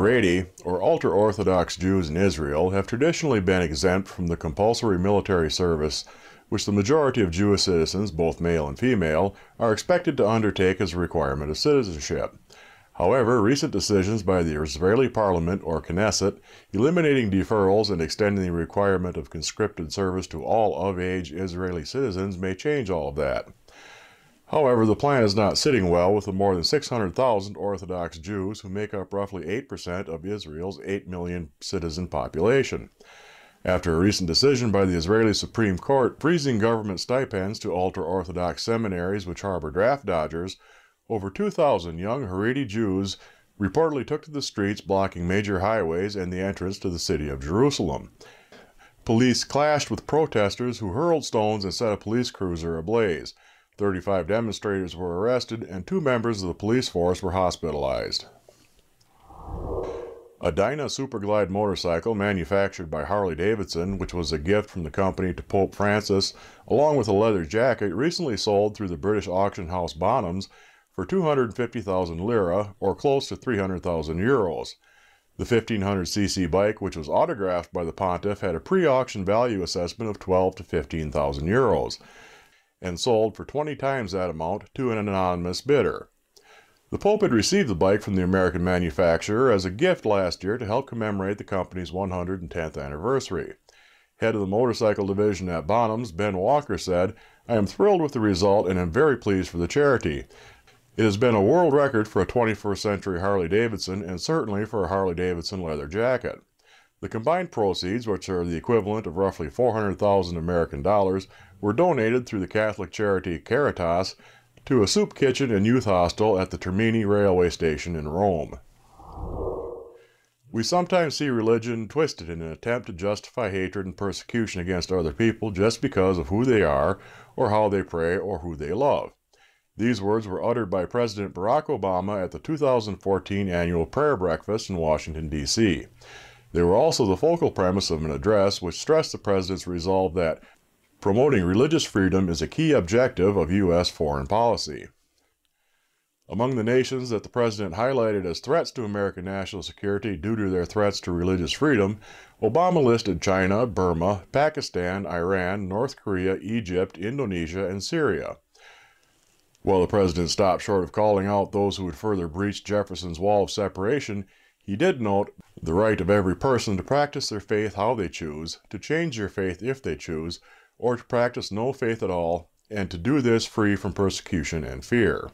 Haredi, or ultra-Orthodox Jews in Israel, have traditionally been exempt from the compulsory military service, which the majority of Jewish citizens, both male and female, are expected to undertake as a requirement of citizenship. However, recent decisions by the Israeli Parliament, or Knesset, eliminating deferrals and extending the requirement of conscripted service to all of-age Israeli citizens may change all of that. However, the plan is not sitting well with the more than 600,000 Orthodox Jews who make up roughly 8% of Israel's 8 million citizen population. After a recent decision by the Israeli Supreme Court freezing government stipends to ultra-Orthodox seminaries which harbor draft dodgers, over 2,000 young Haredi Jews reportedly took to the streets blocking major highways and the entrance to the city of Jerusalem. Police clashed with protesters who hurled stones and set a police cruiser ablaze. 35 demonstrators were arrested and 2 members of the police force were hospitalized. A Dyna Superglide motorcycle manufactured by Harley-Davidson, which was a gift from the company to Pope Francis, along with a leather jacket, recently sold through the British auction house Bonhams for 250,000 lira, or close to 300,000 euros. The 1500cc bike, which was autographed by the pontiff, had a pre-auction value assessment of 12 to 15,000 euros, and sold for 20 times that amount to an anonymous bidder. The Pope had received the bike from the American manufacturer as a gift last year to help commemorate the company's 110th anniversary. Head of the motorcycle division at Bonhams, Ben Walker, said, "I am thrilled with the result and am very pleased for the charity. It has been a world record for a 21st century Harley-Davidson and certainly for a Harley-Davidson leather jacket." The combined proceeds, which are the equivalent of roughly 400,000 American dollars, were donated through the Catholic charity Caritas to a soup kitchen and youth hostel at the Termini railway station in Rome. We sometimes see religion twisted in an attempt to justify hatred and persecution against other people just because of who they are, or how they pray, or who they love. These words were uttered by President Barack Obama at the 2014 annual prayer breakfast in Washington, D.C. They were also the focal premise of an address which stressed the president's resolve that promoting religious freedom is a key objective of U.S. foreign policy. Among the nations that the president highlighted as threats to American national security due to their threats to religious freedom, Obama listed China, Burma, Pakistan, Iran, North Korea, Egypt, Indonesia, and Syria. While the president stopped short of calling out those who would further breach Jefferson's wall of separation, he did note the right of every person to practice their faith how they choose, to change their faith if they choose, or to practice no faith at all, and to do this free from persecution and fear.